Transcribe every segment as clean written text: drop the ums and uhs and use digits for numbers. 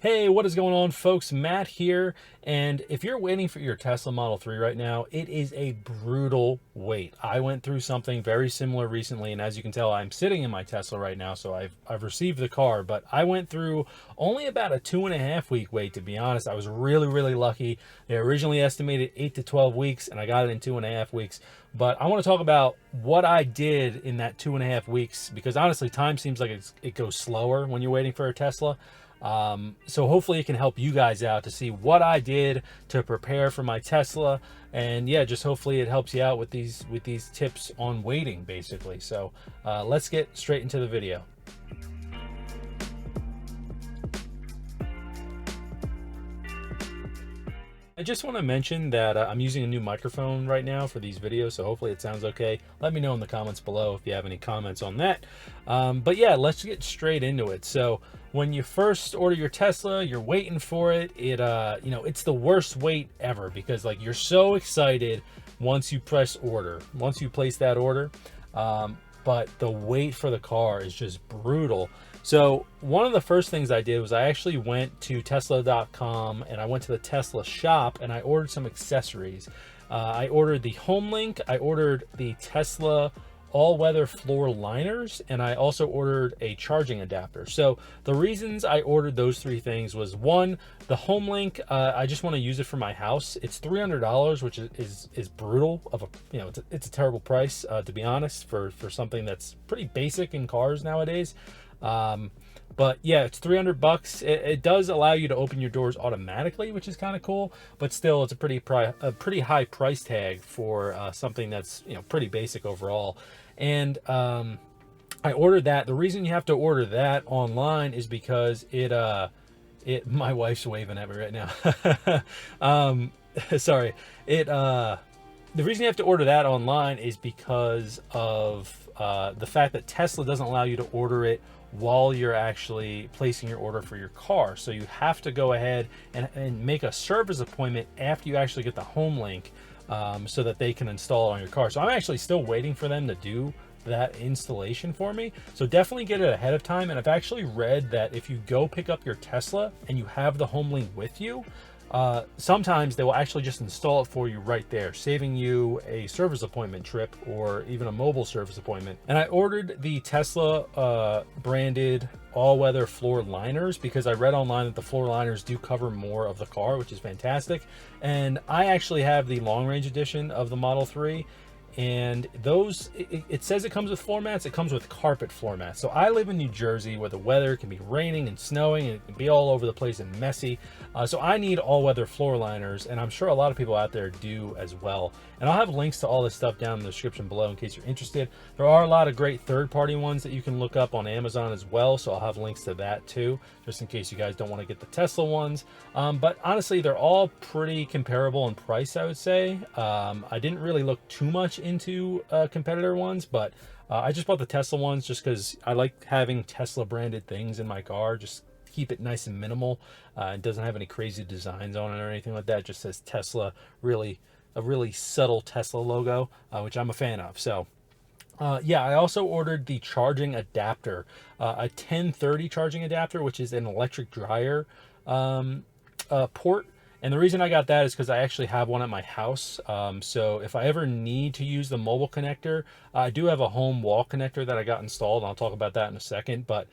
Hey, what is going on, folks? Matt here. And if you're waiting for your Tesla Model 3 right now, it is a brutal wait. I went through something very similar recently, and as you can tell, I'm sitting in my Tesla right now, so I've received the car, but I went through only about a 2.5 week wait, to be honest. I was really lucky. They originally estimated 8 to 12 weeks, and I got it in 2.5 weeks. But I want to talk about what I did in that 2.5 weeks, because honestly, time seems like it goes slower when you're waiting for a Tesla. So hopefully it can help you guys out to see what I did to prepare for my Tesla, and yeah, just hopefully it helps you out with these tips on waiting, basically. So let's get straight into the video. I just want to mention that I'm using a new microphone right now for these videos, so hopefully it sounds okay. Let me know in the comments below if you have any comments on that. But yeah, let's get straight into it. So when you first order your Tesla, you're waiting for it. It's the worst wait ever, because like you're so excited once you press order, once you place that order. But the wait for the car is just brutal. So one of the first things I did was I actually went to Tesla.com and I went to the Tesla shop and I ordered some accessories. I ordered the Home Link, I ordered the Tesla all-weather floor liners, and I also ordered a charging adapter. So the reasons I ordered those three things was, one, the Home Link, I just want to use it for my house. It's $300, which is brutal. It's a terrible price, to be honest, for something that's pretty basic in cars nowadays. But yeah, it's $300. It does allow you to open your doors automatically, which is kind of cool, but still it's a pretty high price tag for something that's pretty basic overall. And I ordered that. The reason you have to order that online is because my wife's waving at me right now. Sorry. The reason you have to order that online is because of the fact that Tesla doesn't allow you to order it while you're actually placing your order for your car. So you have to go ahead and make a service appointment after you actually get the Home Link, so that they can install it on your car. So I'm actually still waiting for them to do that installation for me. So definitely get it ahead of time. And I've actually read that if you go pick up your Tesla and you have the Home Link with you, sometimes they will actually just install it for you right there, saving you a service appointment trip or even a mobile service appointment. And I ordered the Tesla branded all-weather floor liners because I read online that the floor liners do cover more of the car, which is fantastic. And I actually have the long range edition of the Model 3, and those, it says it comes with floor mats. It comes with carpet floor mats. So I live in New Jersey, where the weather can be raining and snowing and it can be all over the place and messy. So I need all-weather floor liners, and I'm sure a lot of people out there do as well. And I'll have links to all this stuff down in the description below in case you're interested. There are a lot of great third-party ones that you can look up on Amazon as well, so I'll have links to that too, just in case you guys don't want to get the Tesla ones. But honestly, they're all pretty comparable in price, I would say. I didn't really look too much into competitor ones, but I just bought the Tesla ones just because I like having Tesla branded things in my car. Just keep it nice and minimal. It doesn't have any crazy designs on it or anything like that. It just says Tesla, a really subtle Tesla logo, which I'm a fan of. So yeah, I also ordered the charging adapter, a 1030 charging adapter, which is an electric dryer port. And the reason I got that is because I actually have one at my house. So if I ever need to use the mobile connector, I do have a home wall connector that I got installed, and I'll talk about that in a second. But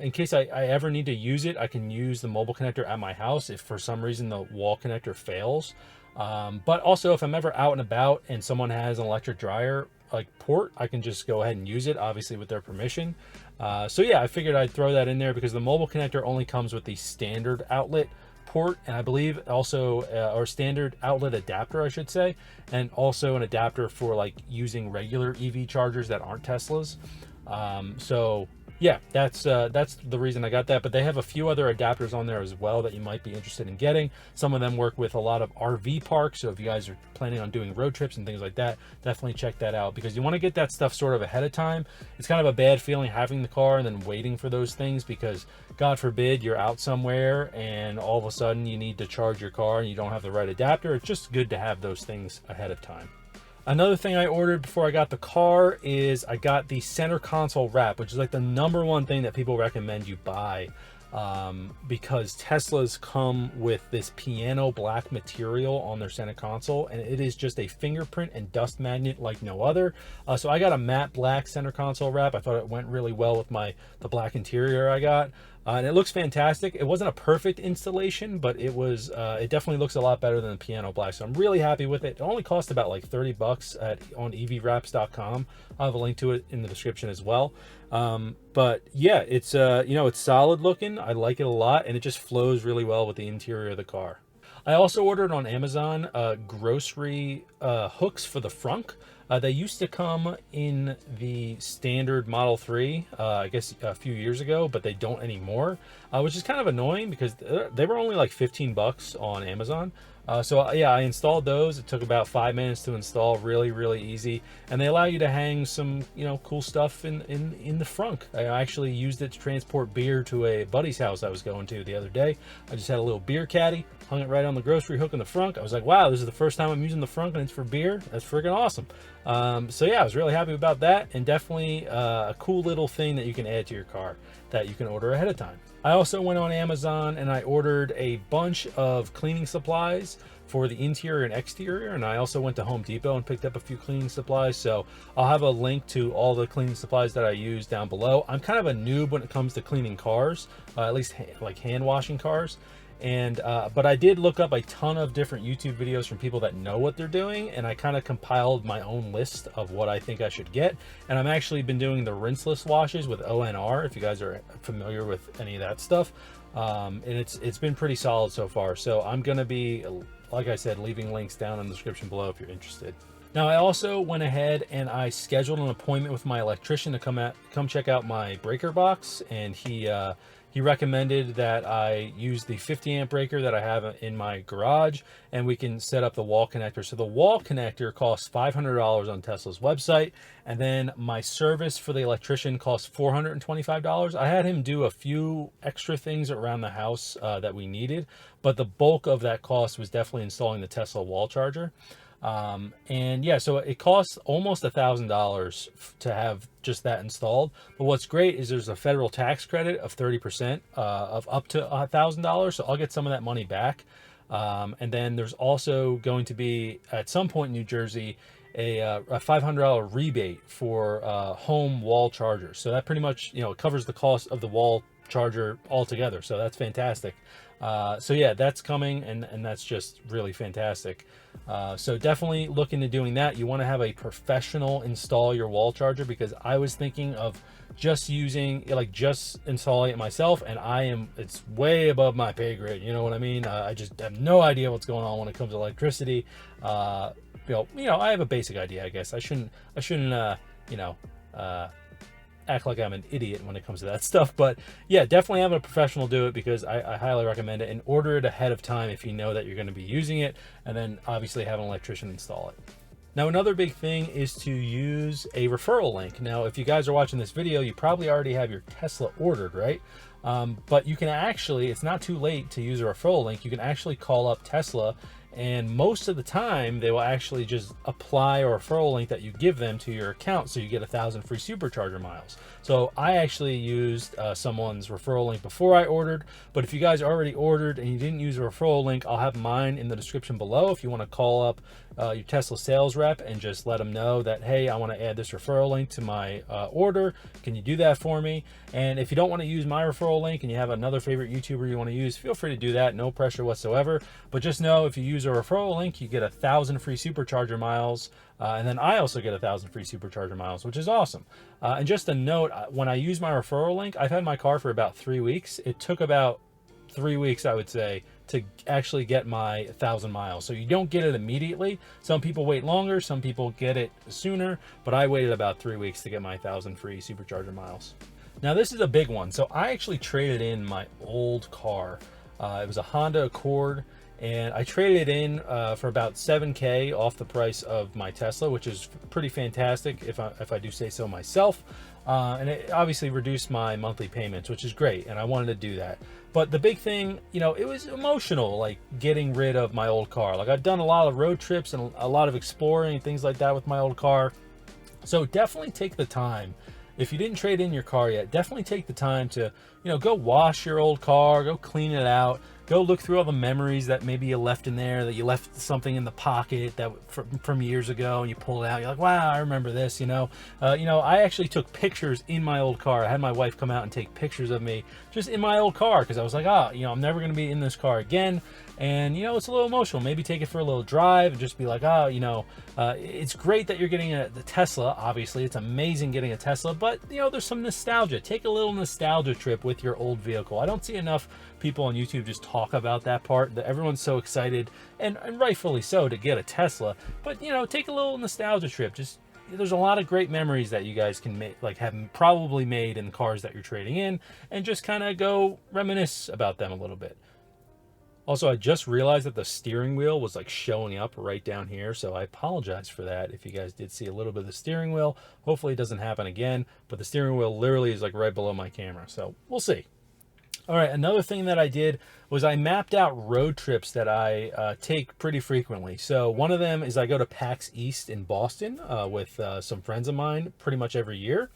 in case I ever need to use it, I can use the mobile connector at my house if for some reason the wall connector fails. But also if I'm ever out and about and someone has an electric dryer like port, I can just go ahead and use it, obviously with their permission. So yeah, I figured I'd throw that in there because the mobile connector only comes with the standard outlet port, and I believe also or standard outlet adapter, I should say, and also an adapter for like using regular EV chargers that aren't Teslas. So yeah, that's the reason I got that. But they have a few other adapters on there as well that you might be interested in getting. Some of them work with a lot of RV parks, so if you guys are planning on doing road trips and things like that, definitely check that out, because you want to get that stuff sort of ahead of time. It's kind of a bad feeling having the car and then waiting for those things, because God forbid you're out somewhere and all of a sudden you need to charge your car and you don't have the right adapter. It's just good to have those things ahead of time. Another thing I ordered before I got the car is I got the center console wrap, which is like the #1 thing that people recommend you buy because Teslas come with this piano black material on their center console, and it is just a fingerprint and dust magnet like no other. So I got a matte black center console wrap. I thought it went really well with the black interior I got. And it looks fantastic. It wasn't a perfect installation, but it was. It definitely looks a lot better than the piano black. So I'm really happy with it. It only cost about like 30 bucks on evwraps.com. I'll have a link to it in the description as well. But yeah, it's it's solid looking. I like it a lot, and it just flows really well with the interior of the car. I also ordered on Amazon grocery hooks for the frunk. They used to come in the standard Model 3, I guess a few years ago, but they don't anymore, which is kind of annoying because they were only like 15 bucks on Amazon. So yeah, I installed those. It took about 5 minutes to install, really easy. And they allow you to hang some, cool stuff in the frunk. I actually used it to transport beer to a buddy's house I was going to the other day. I just had a little beer caddy, hung it right on the grocery hook in the front. I was like, wow, this is the first time I'm using the front and it's for beer. That's freaking awesome. So yeah, I was really happy about that, and definitely a cool little thing that you can add to your car that you can order ahead of time. I also went on Amazon and I ordered a bunch of cleaning supplies for the interior and exterior, and I also went to Home Depot and picked up a few cleaning supplies. So I'll have a link to all the cleaning supplies that I use down below. I'm kind of a noob when it comes to cleaning cars, at least like hand washing cars. And but I did look up a ton of different YouTube videos from people that know what they're doing, and I kind of compiled my own list of what I think I should get. And I've actually been doing the rinseless washes with ONR, if you guys are familiar with any of that stuff. And it's been pretty solid so far. So I'm gonna be, like I said, leaving links down in the description below if you're interested. Now, I also went ahead and I scheduled an appointment with my electrician to come check out my breaker box, and he recommended that I use the 50 amp breaker that I have in my garage, and we can set up the wall connector. So the wall connector costs $500 on Tesla's website, and then my service for the electrician costs $425. I had him do a few extra things around the house that we needed, but the bulk of that cost was definitely installing the Tesla wall charger. And yeah, so it costs almost $1,000 to have just that installed. But what's great is there's a federal tax credit of 30% of up to $1,000. So I'll get some of that money back. And then there's also going to be at some point in New Jersey a $500 rebate for home wall chargers. So that pretty much it covers the cost of the wall charger altogether. So that's fantastic. So yeah, that's coming, and that's just really fantastic. So definitely look into doing that. You want to have a professional install your wall charger, because I was thinking of just installing it myself, and it's way above my pay grade. You know what I mean? I just have no idea what's going on when it comes to electricity. I have a basic idea, I guess. I shouldn't act like I'm an idiot when it comes to that stuff, but yeah, definitely having a professional do it, because I highly recommend it, and order it ahead of time if you know that you're going to be using it, and then obviously have an electrician install it. Now, another big thing is to use a referral link. Now, if you guys are watching this video, you probably already have your Tesla ordered, right? But you can actually, it's not too late to use a referral link. You can actually call up Tesla, and most of the time they will actually just apply a referral link that you give them to your account, so you get 1,000 free supercharger miles. So I actually used someone's referral link before I ordered, but if you guys already ordered and you didn't use a referral link, I'll have mine in the description below if you want to call up your Tesla sales rep and just let them know that, hey, I want to add this referral link to my order. Can you do that for me? And if you don't want to use my referral link and you have another favorite YouTuber you want to use, feel free to do that. No pressure whatsoever. But just know, if you use a referral link, you get 1,000 free supercharger miles. And then I also get 1,000 free supercharger miles, which is awesome. And just a note, when I use my referral link, I've had my car for about 3 weeks. It took about 3 weeks, I would say, to actually get my 1,000 miles. So you don't get it immediately. Some people wait longer, some people get it sooner, but I waited about 3 weeks to get my 1,000 free supercharger miles. Now, this is a big one. So I actually traded in my old car. It was a Honda Accord, and I traded it in for about $7K off the price of my Tesla, which is pretty fantastic if I do say so myself. And it obviously reduced my monthly payments, which is great, and I wanted to do that. But the big thing, it was emotional, like getting rid of my old car. Like, I've done a lot of road trips and a lot of exploring and things like that with my old car. So definitely take the time if you didn't trade in your car yet, definitely take the time to, go wash your old car, go clean it out, go look through all the memories that maybe you left in there, that you left something in the pocket that from years ago, and you pull it out. You're like, wow, I remember this. I actually took pictures in my old car. I had my wife come out and take pictures of me just in my old car, because I was like, I'm never going to be in this car again. And it's a little emotional. Maybe take it for a little drive and just be like, it's great that you're getting the Tesla. Obviously, it's amazing getting a Tesla, but there's some nostalgia. Take a little nostalgia trip with your old vehicle. I don't see enough people on YouTube just talk about that part. That everyone's so excited, and rightfully so, to get a Tesla. But take a little nostalgia trip. Just there's a lot of great memories that you guys can make, like have probably made in cars that you're trading in, and just kind of go reminisce about them a little bit. Also, I just realized that the steering wheel was like showing up right down here, so I apologize for that if you guys did see a little bit of the steering wheel. Hopefully it doesn't happen again, but the steering wheel literally is like right below my camera, so we'll see. All right, another thing that I did was I mapped out road trips that I take pretty frequently. So one of them is I go to PAX East in Boston with some friends of mine pretty much every year.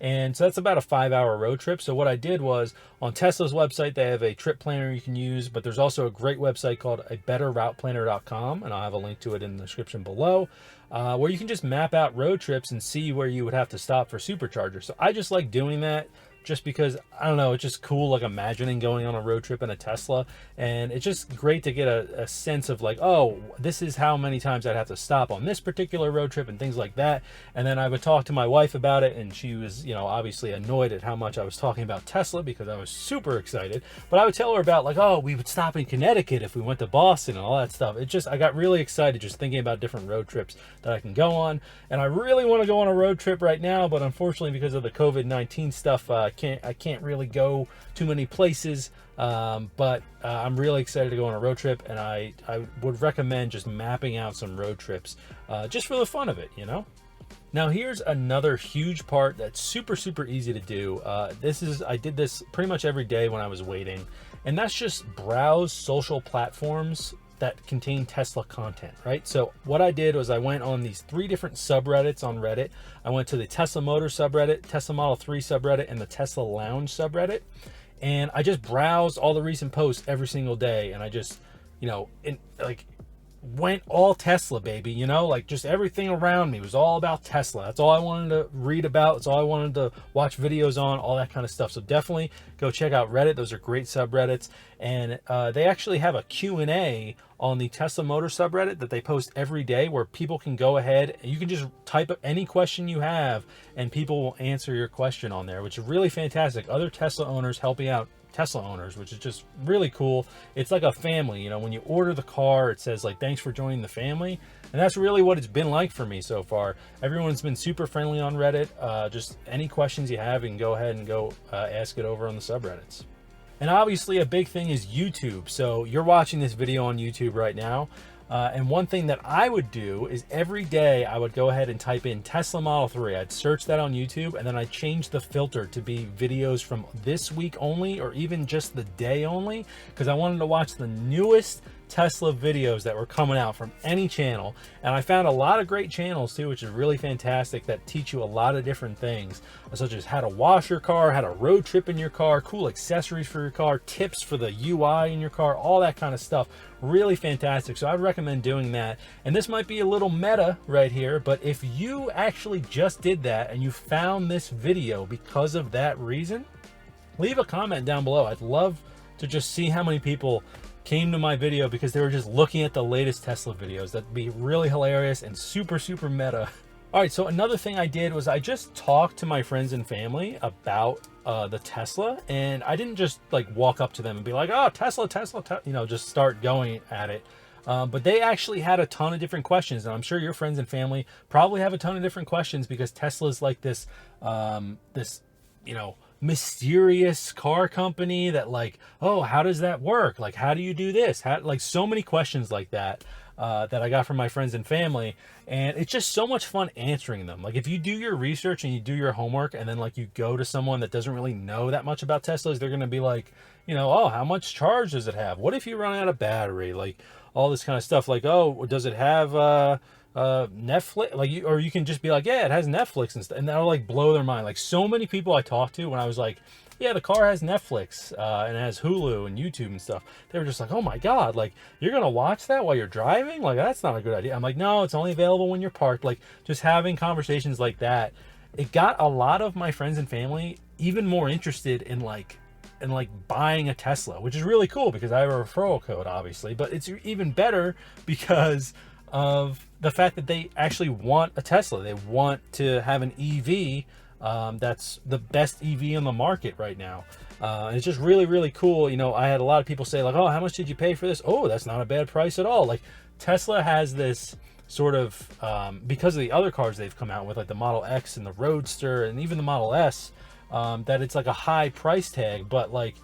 And so that's about a 5-hour road trip. So what I did was, on Tesla's website, they have a trip planner you can use, but there's also a great website called abetterrouteplanner.com, and I'll have a link to it in the description below, where you can just map out road trips and see where you would have to stop for superchargers. So I just like doing that, just because, I don't know, it's just cool, like imagining going on a road trip in a Tesla. And it's just great to get a sense of like, oh, this is how many times I'd have to stop on this particular road trip and things like that. And then I would talk to my wife about it, and she was, obviously annoyed at how much I was talking about Tesla, because I was super excited. But I would tell her about like, oh, we would stop in Connecticut if we went to Boston and all that stuff. I got really excited just thinking about different road trips that I can go on. And I really want to go on a road trip right now, but unfortunately, because of the COVID-19 stuff, I can't really go too many places, but I'm really excited to go on a road trip, and I would recommend just mapping out some road trips just for the fun of it, Now here's another huge part that's super easy to do. I did this pretty much every day when I was waiting, and that's just browse social platforms that contain Tesla content, right? So what I did was I went on these 3 different subreddits on Reddit. I went to the Tesla Motor subreddit, Tesla Model 3 subreddit, and the Tesla Lounge subreddit. And I just browsed all the recent posts every single day. And I just, went all Tesla, baby, like just everything around me was all about Tesla. That's all I wanted to read about. That's all I wanted to watch videos on, all that kind of stuff. So definitely go check out Reddit. Those are great subreddits. And they actually have a Q&A on the Tesla Motor subreddit that they post every day, where people can go ahead and you can just type up any question you have, and people will answer your question on there, which is really fantastic. Other Tesla owners helping out Tesla owners, which is just really cool. It's like a family, when you order the car, it says like, thanks for joining the family. And that's really what it's been like for me so far. Everyone's been super friendly on Reddit. Just any questions you have, you can go ahead and go ask it over on the subreddits. And obviously a big thing is YouTube. So you're watching this video on YouTube right now. And one thing that I would do is every day I would go ahead and type in Tesla Model 3. I'd search that on YouTube, and then I'd change the filter to be videos from this week only, or even just the day only, because I wanted to watch the newest Tesla videos that were coming out from any channel. And I found a lot of great channels too, which is really fantastic, that teach you a lot of different things, such as how to wash your car, how to road trip in your car, cool accessories for your car, tips for the UI in your car, all that kind of stuff. Really fantastic. So I'd recommend doing that. And this might be a little meta right here, but if you actually just did that and you found this video because of that reason, leave a comment down below. I'd love to just see how many people came to my video because they were just looking at the latest Tesla videos. That'd be really hilarious and super meta. All right, so another thing I did was I just talked to my friends and family about the Tesla, and I didn't just like walk up to them and be like, oh, Tesla, just start going at it. But they actually had a ton of different questions, and I'm sure your friends and family probably have a ton of different questions, because Tesla's like this, mysterious car company that like, oh, how does that work? Like, how do you do this? Like so many questions like that that I got from my friends and family, and it's just so much fun answering them. Like, if you do your research and you do your homework, and then like you go to someone that doesn't really know that much about Teslas, they're going to be like, oh, how much charge does it have? What if you run out of battery? Like all this kind of stuff. Like, oh, does it have Netflix, like, or you can just be like, yeah, it has Netflix and stuff, and that'll like blow their mind. Like, so many people I talked to when I was like, yeah, the car has Netflix and it has Hulu and YouTube and stuff, they were just like, oh my god, like, you're gonna watch that while you're driving? Like, that's not a good idea. I'm like, no, it's only available when you're parked. Like, just having conversations like that, it got a lot of my friends and family even more interested in like buying a Tesla, which is really cool because I have a referral code, obviously, but it's even better because of the fact that they actually want a Tesla. They want to have an EV that's the best EV on the market right now. And it's just really, really cool. You know, I had a lot of people say like, oh, how much did you pay for this? Oh, that's not a bad price at all. Like, Tesla has this sort of, because of the other cars they've come out with, like the Model X and the Roadster and even the Model S, that it's like a high price tag, but like,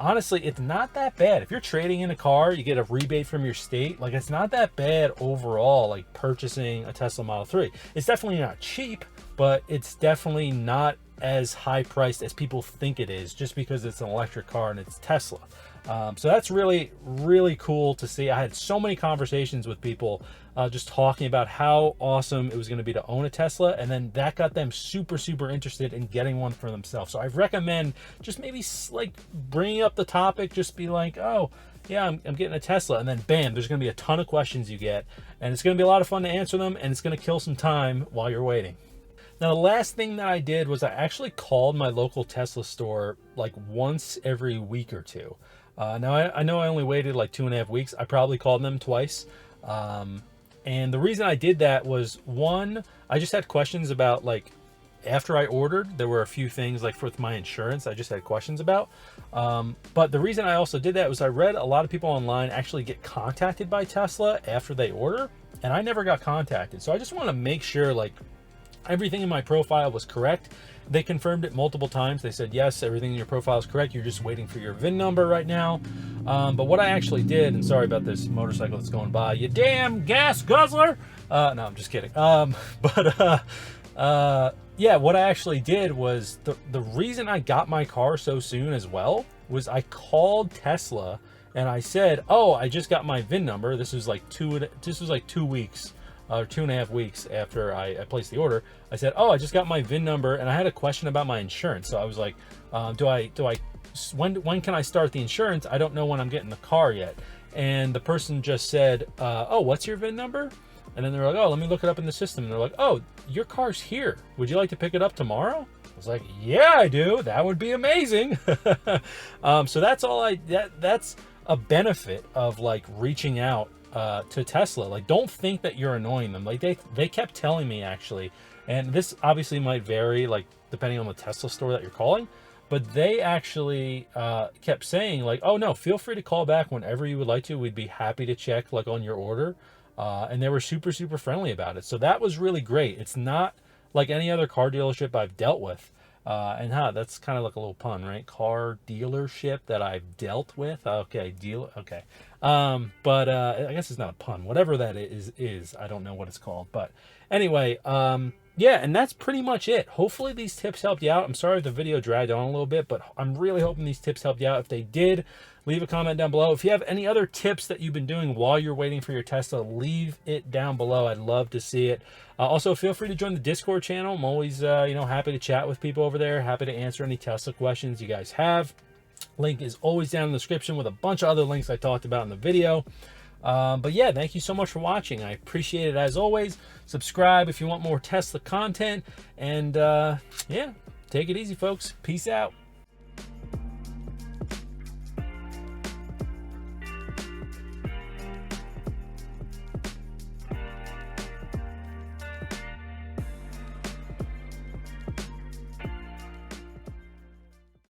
honestly, it's not that bad. If you're trading in a car, you get a rebate from your state. Like, it's not that bad overall, like purchasing a Tesla Model 3. It's definitely not cheap, but it's definitely not as high priced as people think it is just because it's an electric car and it's Tesla. So that's really, really cool to see. I had so many conversations with people just talking about how awesome it was going to be to own a Tesla, and then that got them super, super interested in getting one for themselves. So I recommend just maybe like bringing up the topic, just be like, oh yeah, I'm getting a Tesla, and then bam, there's going to be a ton of questions you get, and it's going to be a lot of fun to answer them, and it's going to kill some time while you're waiting. Now, the last thing that I did was I actually called my local Tesla store like once every week or two. Now, I know I only waited like 2.5 weeks. I probably called them twice. And the reason I did that was, one, I just had questions about, like, after I ordered, there were a few things like with my insurance I just had questions about. But the reason I also did that was I read a lot of people online actually get contacted by Tesla after they order, and I never got contacted. So I just want to make sure like everything in my profile was correct. They confirmed it multiple times. They said, yes, everything in your profile is correct. You're just waiting for your VIN number right now. But what I actually did, and sorry about this motorcycle that's going by, you damn gas guzzler. No, I'm just kidding. Yeah, what I actually did was the reason I got my car so soon as well was I called Tesla and I said, oh, I just got my VIN number. This was like 2 weeks. Or 2.5 weeks after I placed the order. I said, oh, I just got my VIN number, and I had a question about my insurance. So I was like, when can I start the insurance? I don't know when I'm getting the car yet. And the person just said, oh, what's your VIN number? And then they're like, oh, let me look it up in the system. And they're like, oh, your car's here. Would you like to pick it up tomorrow? I was like, yeah, I do. That would be amazing. So that's all that's a benefit of like reaching out to Tesla. Like, don't think that you're annoying them. Like, they kept telling me, actually, and this obviously might vary like depending on the Tesla store that you're calling, but they actually kept saying like, oh no, feel free to call back whenever you would like to. We'd be happy to check like on your order. And they were super, super friendly about it. So that was really great. It's not like any other car dealership I've dealt with. That's kind of like a little pun, right? Car dealership that I've dealt with. Okay, okay. But I guess it's not a pun. Whatever that is, I don't know what it's called. But anyway, yeah, and that's pretty much it. Hopefully these tips helped you out. I'm sorry if the video dragged on a little bit, but I'm really hoping these tips helped you out. If they did, leave a comment down below. If you have any other tips that you've been doing while you're waiting for your Tesla, leave it down below. I'd love to see it. Also, feel free to join the Discord channel. I'm always, happy to chat with people over there. Happy to answer any Tesla questions you guys have. Link is always down in the description with a bunch of other links I talked about in the video. But yeah, thank you so much for watching. I appreciate it as always. Subscribe if you want more Tesla content. And yeah, take it easy, folks. Peace out.